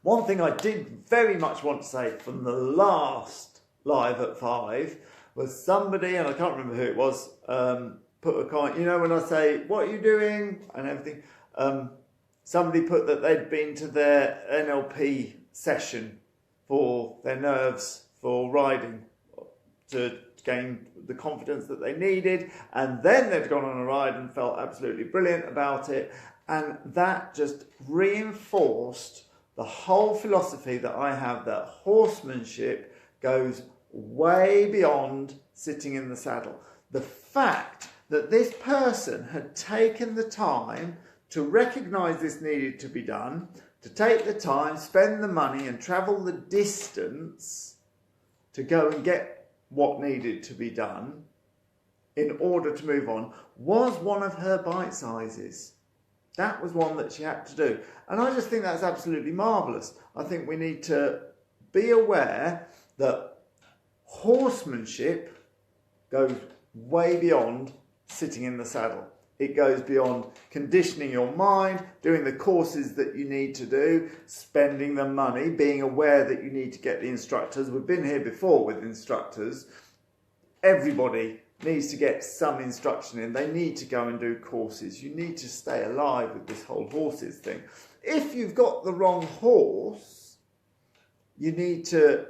One thing I did very much want to say from the last live at 5 was somebody, and I can't remember who it was, put a comment, you know, when I say, what are you doing? And everything, somebody put that they'd been to their NLP session for their nerves for riding to gain the confidence that they needed, and then they'd gone on a ride and felt absolutely brilliant about it, and that just reinforced the whole philosophy that I have, that horsemanship goes way beyond sitting in the saddle. The fact that this person had taken the time to recognise this needed to be done, to take the time, spend the money and travel the distance to go and get what needed to be done in order to move on, was one of her bite sizes. That was one that she had to do. And I just think that's absolutely marvellous. I think we need to be aware that horsemanship goes way beyond sitting in the saddle. It goes beyond conditioning your mind, doing the courses that you need to do, spending the money, being aware that you need to get the instructors. We've been here before with instructors. Everybody needs to get some instruction in. They need to go and do courses. You need to stay alive with this whole horses thing. If you've got the wrong horse, you need to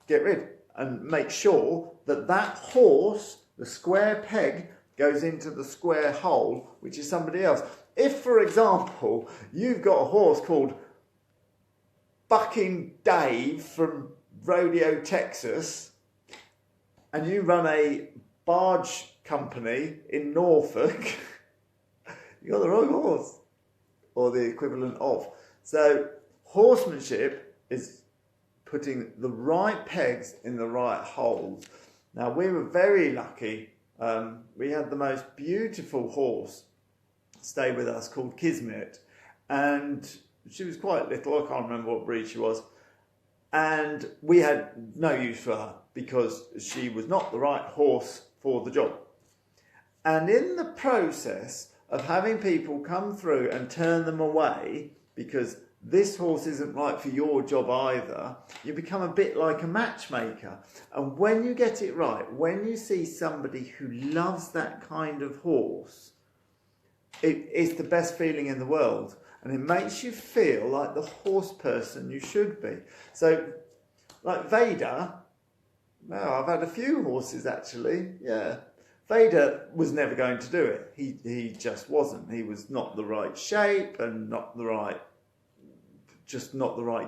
get rid and make sure that that horse, the square peg, goes into the square hole, which is somebody else. If, for example, you've got a horse called Bucking Dave from Rodeo, Texas, and you run a barge company in Norfolk, you've got the wrong horse, or the equivalent of. So horsemanship is putting the right pegs in the right holes. Now, we were very lucky. We had the most beautiful horse stay with us called Kismet, and she was quite little. I can't remember what breed she was, and we had no use for her because she was not the right horse for the job. And in the process of having people come through and turn them away because this horse isn't right for your job either, you become a bit like a matchmaker. And when you get it right, when you see somebody who loves that kind of horse, it's the best feeling in the world. And it makes you feel like the horse person you should be. So, like Vader, well, I've had a few horses actually, yeah. Vader was never going to do it. He just wasn't. He was not the right shape and not the right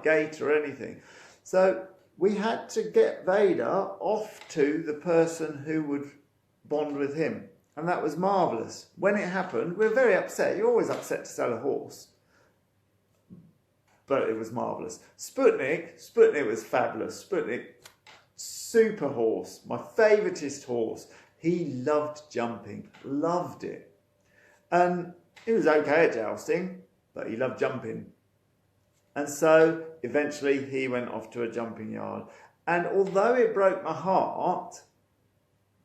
gait or anything. So we had to get Vader off to the person who would bond with him. And that was marvellous. When it happened, we were very upset. You're always upset to sell a horse. But it was marvellous. Sputnik was fabulous. Sputnik, super horse, my favouriteest horse. He loved jumping, loved it. And he was okay at jousting, but he loved jumping. And so eventually he went off to a jumping yard. And although it broke my heart,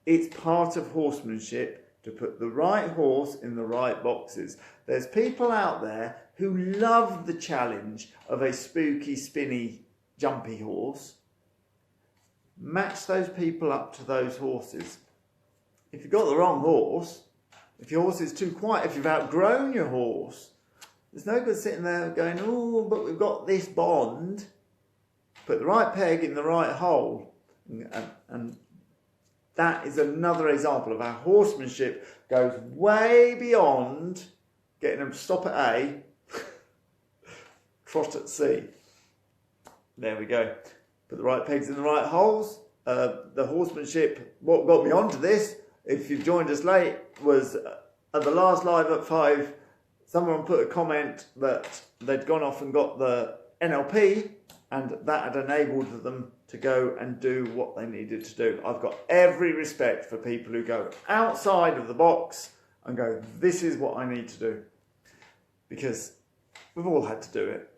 it's part of horsemanship to put the right horse in the right boxes. There's people out there who love the challenge of a spooky, spinny, jumpy horse. Match those people up to those horses. If you've got the wrong horse, if your horse is too quiet, if you've outgrown your horse, there's no good sitting there going, oh, but we've got this bond. Put the right peg in the right hole. And that is another example of how horsemanship goes way beyond getting them to stop at A, trot at C. There we go. Put the right pegs in the right holes. The horsemanship, what got me onto this, if you joined us late, was at the last live at 5, someone put a comment that they'd gone off and got the NLP and that had enabled them to go and do what they needed to do. I've got every respect for people who go outside of the box and go, this is what I need to do. Because we've all had to do it.